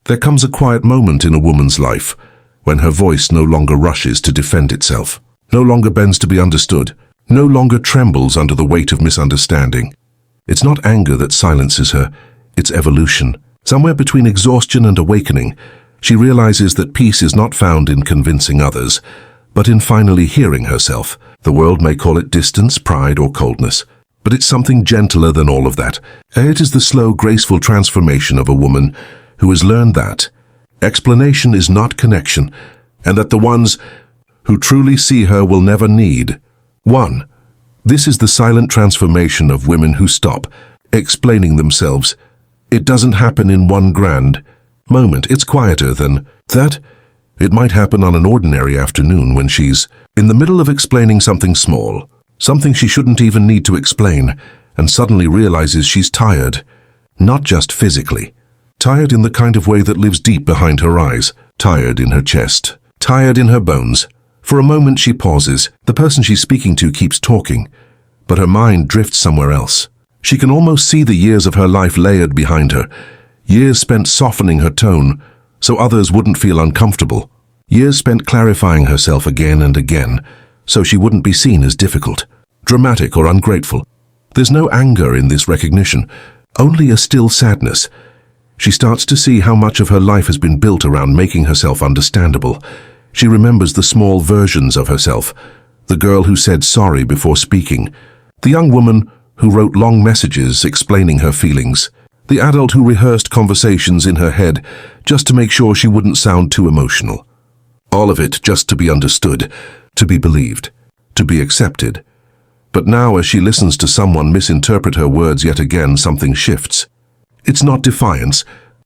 There comes a quiet moment in a woman's life when her voice no longer rushes to defend itself, no longer bends to be understood, no longer trembles under the weight of misunderstanding. It's not anger that silences her, it's evolution. Somewhere between exhaustion and awakening, she realizes that peace is not found in convincing others, but in finally hearing herself. The world may call it distance, pride, or coldness, but it's something gentler than all of that. It is the slow, graceful transformation of a woman who has learned that explanation is not connection, and that the ones who truly see her will never need one. This is the silent transformation of women who stop explaining themselves. It doesn't happen in one grand moment. It's quieter than that. It might happen on an ordinary afternoon when she's in the middle of explaining something small, something she shouldn't even need to explain, and suddenly realizes she's tired, not just physically. Tired in the kind of way that lives deep behind her eyes, tired in her chest, tired in her bones. For a moment she pauses. The person she's speaking to keeps talking, but her mind drifts somewhere else. She can almost see the years of her life layered behind her, years spent softening her tone so others wouldn't feel uncomfortable, years spent clarifying herself again and again so she wouldn't be seen as difficult, dramatic, or ungrateful. There's no anger in this recognition, only a still sadness. She starts to see how much of her life has been built around making herself understandable. She remembers the small versions of herself, the girl who said sorry before speaking, the young woman who wrote long messages explaining her feelings, the adult who rehearsed conversations in her head just to make sure she wouldn't sound too emotional. All of it just to be understood, to be believed, to be accepted. But now, as she listens to someone misinterpret her words yet again, something shifts. It's not defiance,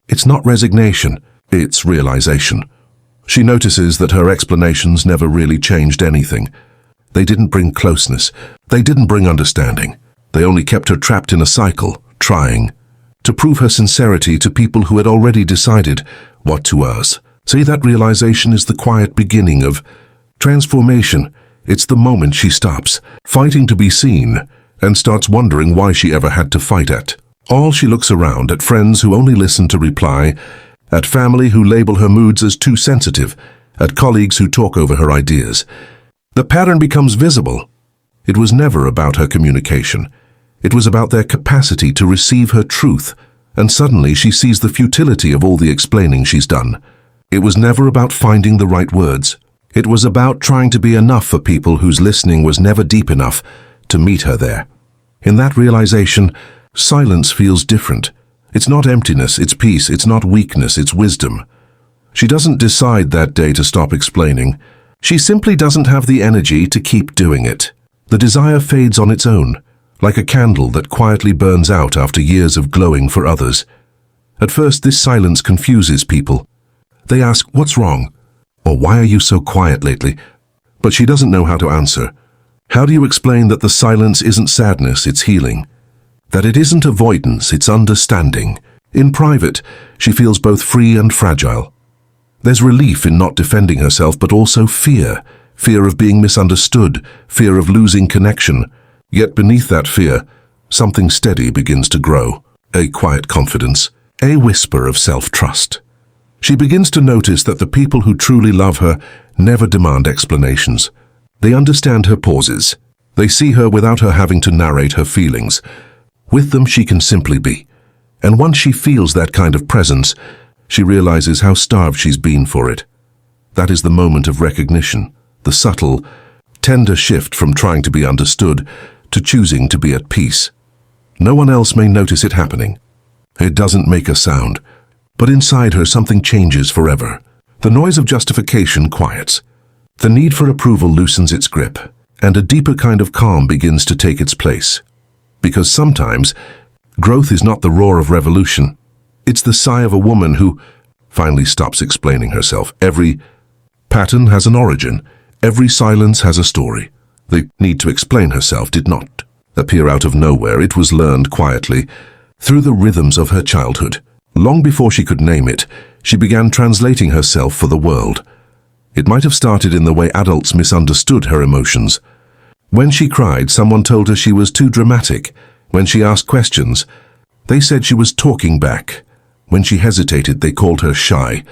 it's not resignation, it's realization. She notices that her explanations never really changed anything. They didn't bring closeness, they didn't bring understanding. They only kept her trapped in a cycle, trying to prove her sincerity to people who had already decided what to us. See, that realization is the quiet beginning of transformation. It's the moment she stops fighting to be seen and starts wondering why she ever had to fight at all. She looks around at friends who only listen to reply, at family who label her moods as too sensitive, at colleagues who talk over her ideas. The pattern becomes visible. It was never about her communication. It was about their capacity to receive her truth, and suddenly she sees the futility of all the explaining she's done. It was never about finding the right words. It was about trying to be enough for people whose listening was never deep enough to meet her there. In that realization, silence feels different. It's not emptiness, it's peace. It's not weakness, it's wisdom. She doesn't decide that day to stop explaining. She simply doesn't have the energy to keep doing it. The desire fades on its own, like a candle that quietly burns out after years of glowing for others. At first, this silence confuses people. They ask, "What's wrong?" or "Why are you so quiet lately?" But she doesn't know how to answer. How do you explain that the silence isn't sadness, it's healing? That it isn't avoidance, it's understanding. In private, she feels both free and fragile. There's relief in not defending herself, but also fear. Fear of being misunderstood, fear of losing connection. Yet beneath that fear, something steady begins to grow. A quiet confidence, a whisper of self-trust. She begins to notice that the people who truly love her never demand explanations. They understand her pauses. They see her without her having to narrate her feelings. With them, she can simply be. And once she feels that kind of presence, she realizes how starved she's been for it. That is the moment of recognition, the subtle, tender shift from trying to be understood to choosing to be at peace. No one else may notice it happening. It doesn't make a sound, but inside her something changes forever. The noise of justification quiets. The need for approval loosens its grip, and a deeper kind of calm begins to take its place. Because sometimes, growth is not the roar of revolution. It's the sigh of a woman who finally stops explaining herself. Every pattern has an origin. Every silence has a story. The need to explain herself did not appear out of nowhere. It was learned quietly through the rhythms of her childhood. Long before she could name it, she began translating herself for the world. It might have started in the way adults misunderstood her emotions. When she cried, someone told her she was too dramatic. When she asked questions, they said she was talking back. When she hesitated, they called her shy.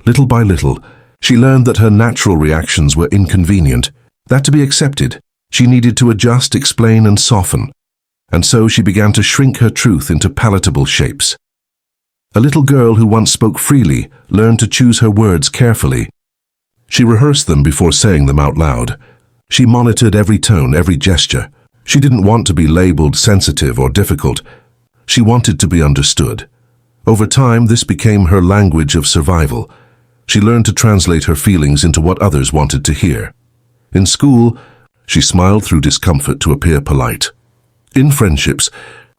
Little by little, she learned that her natural reactions were inconvenient, that to be accepted, she needed to adjust, explain, and soften. And so she began to shrink her truth into palatable shapes. A little girl who once spoke freely learned to choose her words carefully. She rehearsed them before saying them out loud. She monitored every tone, every gesture. She didn't want to be labeled sensitive or difficult. She wanted to be understood. Over time, this became her language of survival. She learned to translate her feelings into what others wanted to hear. In school, she smiled through discomfort to appear polite. In friendships,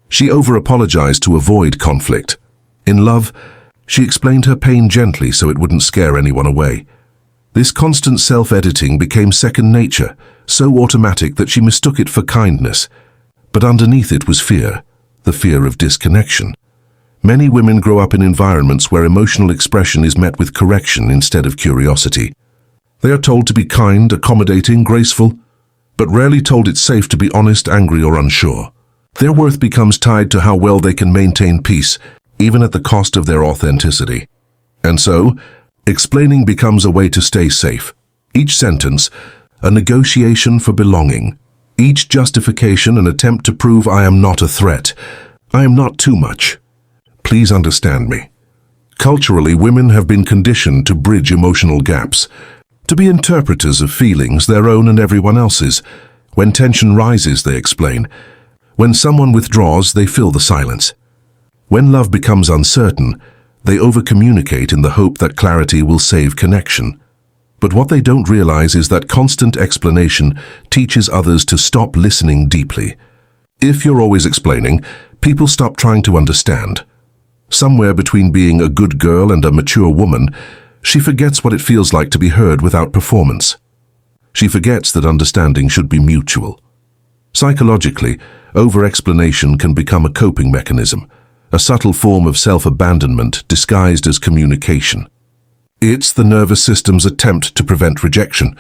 she over-apologized to avoid conflict. In love, she explained her pain gently so it wouldn't scare anyone away. This constant self-editing became second nature, so automatic that she mistook it for kindness. But underneath it was fear, the fear of disconnection. Many women grow up in environments where emotional expression is met with correction instead of curiosity. They are told to be kind, accommodating, graceful, but rarely told it's safe to be honest, angry, or unsure. Their worth becomes tied to how well they can maintain peace, even at the cost of their authenticity. And so, explaining becomes a way to stay safe. Each sentence, a negotiation for belonging. Each justification, an attempt to prove I am not a threat. I am not too much. Please understand me. Culturally, women have been conditioned to bridge emotional gaps, to be interpreters of feelings, their own and everyone else's. When tension rises, they explain. When someone withdraws, they fill the silence. When love becomes uncertain, they over-communicate in the hope that clarity will save connection. But what they don't realize is that constant explanation teaches others to stop listening deeply. If you're always explaining, people stop trying to understand. Somewhere between being a good girl and a mature woman, she forgets what it feels like to be heard without performance. She forgets that understanding should be mutual. Psychologically, over-explanation can become a coping mechanism, a subtle form of self-abandonment disguised as communication. It's the nervous system's attempt to prevent rejection.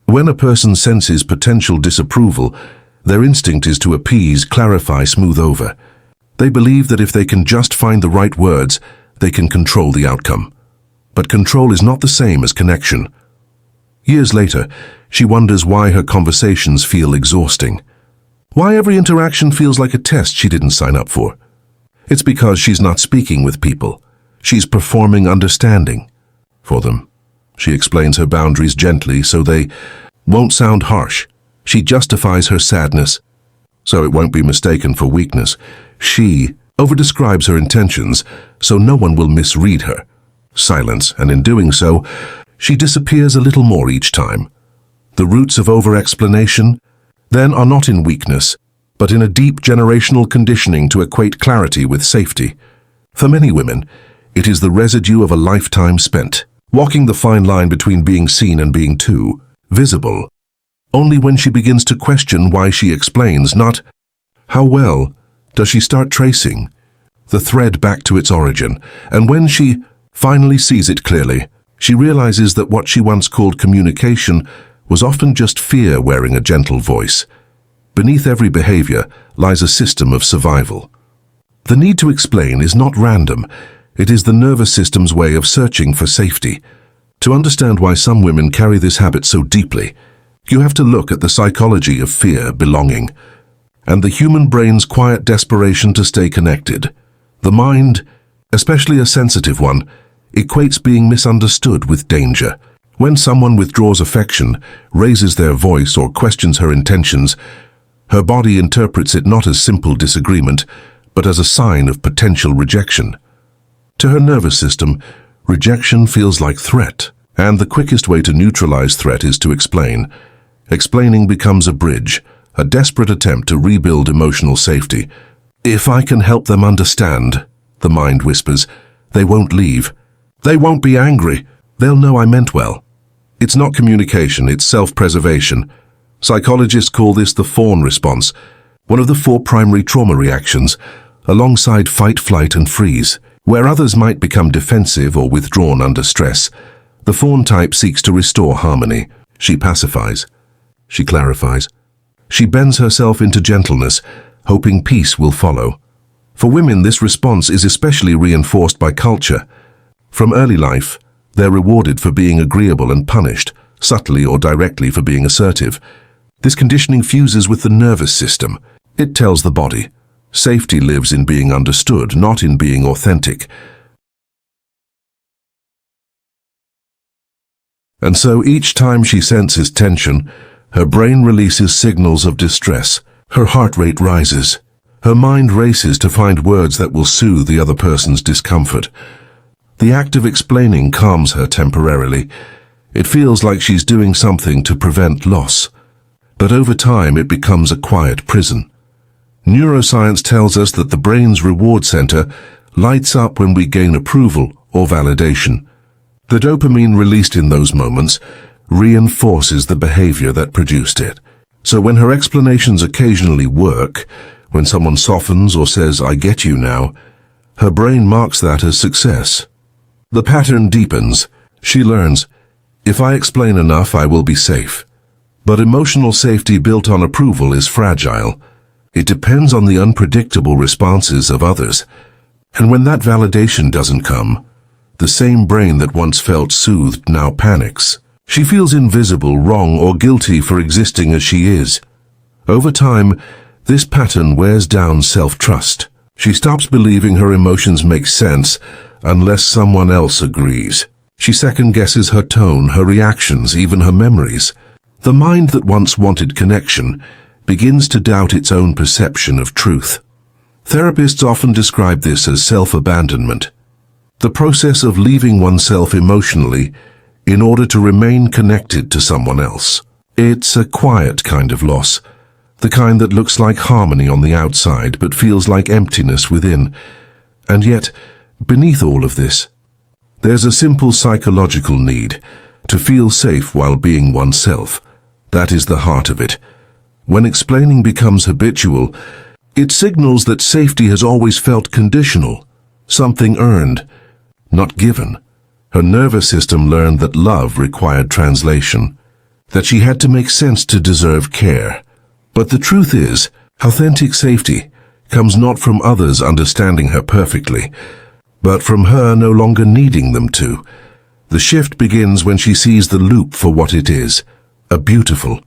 When a person senses potential disapproval, their instinct is to appease, clarify, smooth over. They believe that if they can just find the right words, they can control the outcome. But control is not the same as connection. Years later, she wonders why her conversations feel exhausting. Why every interaction feels like a test she didn't sign up for. It's because she's not speaking with people. She's performing understanding for them. She explains her boundaries gently so they won't sound harsh. She justifies her sadness so it won't be mistaken for weakness. She overdescribes her intentions so no one will misread her. Silence, and in doing so, she disappears a little more each time. The roots of over-explanation, then, are not in weakness, but in a deep generational conditioning to equate clarity with safety. For many women, it is the residue of a lifetime spent, walking the fine line between being seen and being too visible. Only when she begins to question why she explains, not how well, does she start tracing the thread back to its origin. And when she finally sees it clearly, she realizes that what she once called communication was often just fear wearing a gentle voice. Beneath every behavior lies a system of survival. The need to explain is not random. It is the nervous system's way of searching for safety. To understand why some women carry this habit so deeply, you have to look at the psychology of fear, belonging, and the human brain's quiet desperation to stay connected. The mind, especially a sensitive one, equates being misunderstood with danger. When someone withdraws affection, raises their voice, or questions her intentions, her body interprets it not as simple disagreement, but as a sign of potential rejection. To her nervous system, rejection feels like threat, and the quickest way to neutralize threat is to explain. Explaining becomes a bridge, a desperate attempt to rebuild emotional safety. If I can help them understand, the mind whispers, they won't leave. They won't be angry. They'll know I meant well. It's not communication, it's self-preservation. Psychologists call this the Fawn response, one of the 4 primary trauma reactions, alongside fight, flight, and freeze. Where others might become defensive or withdrawn under stress, the Fawn type seeks to restore harmony. She pacifies. She clarifies. She bends herself into gentleness, hoping peace will follow. For women, this response is especially reinforced by culture. From early life, they're rewarded for being agreeable and punished, subtly or directly, for being assertive. This conditioning fuses with the nervous system. It tells the body, safety lives in being understood, not in being authentic. And so each time she senses tension, her brain releases signals of distress. Her heart rate rises. Her mind races to find words that will soothe the other person's discomfort. The act of explaining calms her temporarily. It feels like she's doing something to prevent loss. But over time it becomes a quiet prison. Neuroscience tells us that the brain's reward center lights up when we gain approval or validation. The dopamine released in those moments reinforces the behavior that produced it. So when her explanations occasionally work, when someone softens or says, "I get you now," her brain marks that as success. The pattern deepens. She learns, if I explain enough, I will be safe. But emotional safety built on approval is fragile. It depends on the unpredictable responses of others. And when that validation doesn't come, the same brain that once felt soothed now panics. She feels invisible, wrong, or guilty for existing as she is. Over time, this pattern wears down self-trust. She stops believing her emotions make sense unless someone else agrees. She second-guesses her tone, her reactions, even her memories. The mind that once wanted connection begins to doubt its own perception of truth. Therapists often describe this as self-abandonment, the process of leaving oneself emotionally in order to remain connected to someone else. It's a quiet kind of loss, the kind that looks like harmony on the outside but feels like emptiness within. And yet, beneath all of this, there's a simple psychological need to feel safe while being oneself. That is the heart of it. When explaining becomes habitual, it signals that safety has always felt conditional, something earned, not given. Her nervous system learned that love required translation, that she had to make sense to deserve care. But the truth is, authentic safety comes not from others understanding her perfectly, but from her no longer needing them to. The shift begins when she sees the loop for what it is, a beautiful,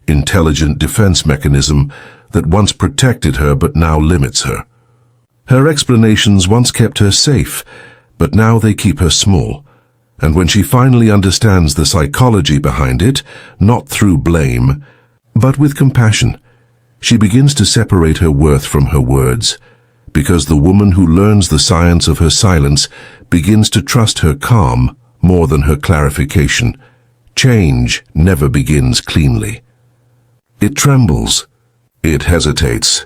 intelligent defense mechanism that once protected her but now limits her. Her explanations once kept her safe, but now they keep her small. And when she finally understands the psychology behind it, not through blame, but with compassion, she begins to separate her worth from her words, because the woman who learns the science of her silence begins to trust her calm more than her clarification. Change never begins cleanly. It trembles. It hesitates.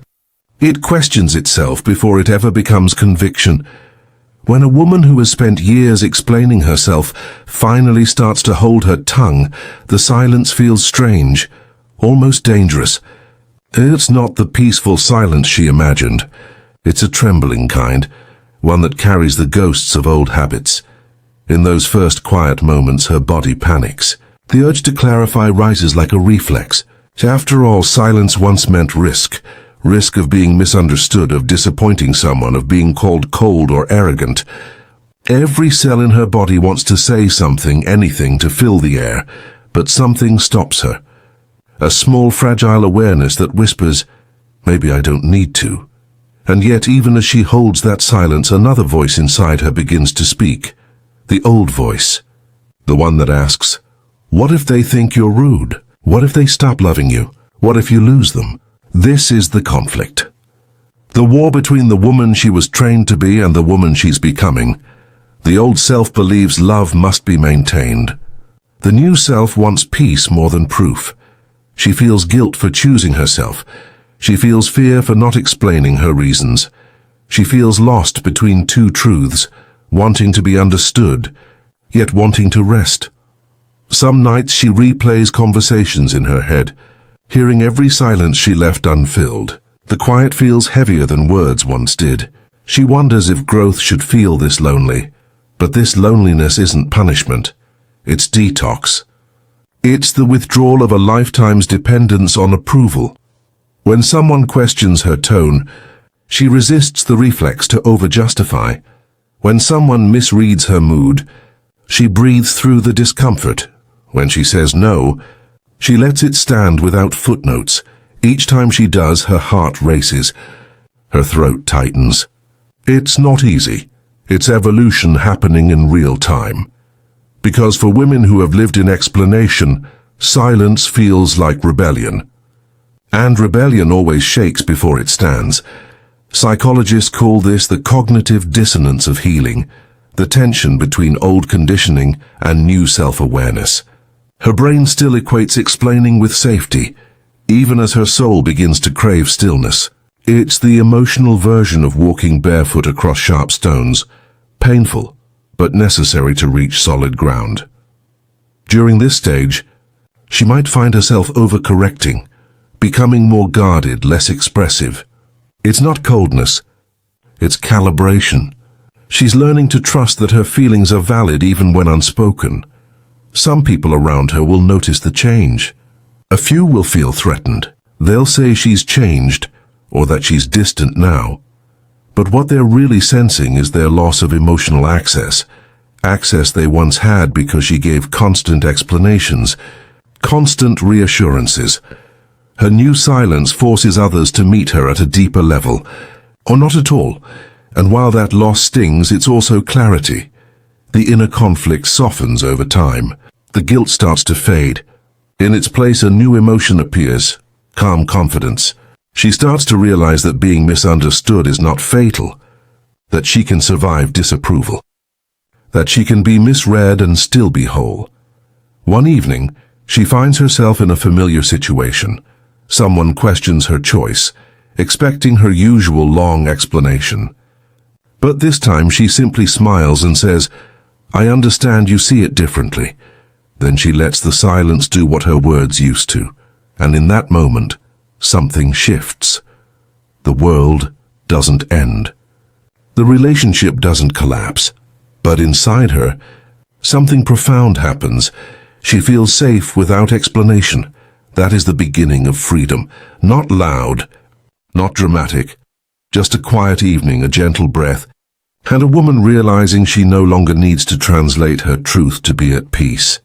It questions itself before it ever becomes conviction. When a woman who has spent years explaining herself finally starts to hold her tongue, the silence feels strange, almost dangerous. It's not the peaceful silence she imagined. It's a trembling kind, one that carries the ghosts of old habits. In those first quiet moments, her body panics. The urge to clarify rises like a reflex. After all, silence once meant risk. Risk of being misunderstood, of disappointing someone, of being called cold or arrogant. Every cell in her body wants to say something, anything, to fill the air, but something stops her. A small, fragile awareness that whispers, maybe I don't need to. And yet, even as she holds that silence, another voice inside her begins to speak. The old voice. The one that asks, what if they think you're rude? What if they stop loving you? What if you lose them? This is the conflict. The war between the woman she was trained to be and the woman she's becoming. The old self believes love must be maintained. The new self wants peace more than proof. She feels guilt for choosing herself. She feels fear for not explaining her reasons. She feels lost between two truths, wanting to be understood, yet wanting to rest. Some nights she replays conversations in her head, hearing every silence she left unfilled. The quiet feels heavier than words once did. She wonders if growth should feel this lonely. But this loneliness isn't punishment. It's detox. It's the withdrawal of a lifetime's dependence on approval. When someone questions her tone, She resists the reflex to over-justify. When someone misreads her mood, she breathes through the discomfort. When she says no, she lets it stand without footnotes. Each time she does, her heart races. Her throat tightens. It's not easy. It's evolution happening in real time. Because for women who have lived in explanation, silence feels like rebellion. And rebellion always shakes before it stands. Psychologists call this the cognitive dissonance of healing, the tension between old conditioning and new self-awareness. Her brain still equates explaining with safety, even as her soul begins to crave stillness. It's the emotional version of walking barefoot across sharp stones, painful, but necessary to reach solid ground. During this stage, she might find herself overcorrecting, becoming more guarded, less expressive. It's not coldness, it's calibration. She's learning to trust that her feelings are valid even when unspoken. Some people around her will notice the change. A few will feel threatened. They'll say she's changed, or that she's distant now. But what they're really sensing is their loss of emotional access they once had because she gave constant explanations, constant reassurances. Her new silence forces others to meet her at a deeper level, or not at all. And while that loss stings, it's also clarity. The inner conflict softens over time. The guilt starts to fade. In its place, a new emotion appears, calm confidence. She starts to realize that being misunderstood is not fatal, that she can survive disapproval, that she can be misread and still be whole. One evening, she finds herself in a familiar situation. Someone questions her choice, expecting her usual long explanation. But this time she simply smiles and says, "I understand you see it differently." Then she lets the silence do what her words used to, and in that moment, something shifts. The world doesn't end. The relationship doesn't collapse. But inside her, something profound happens. She feels safe without explanation. That is the beginning of freedom. Not loud, not dramatic, just a quiet evening, a gentle breath, and a woman realizing she no longer needs to translate her truth to be at peace.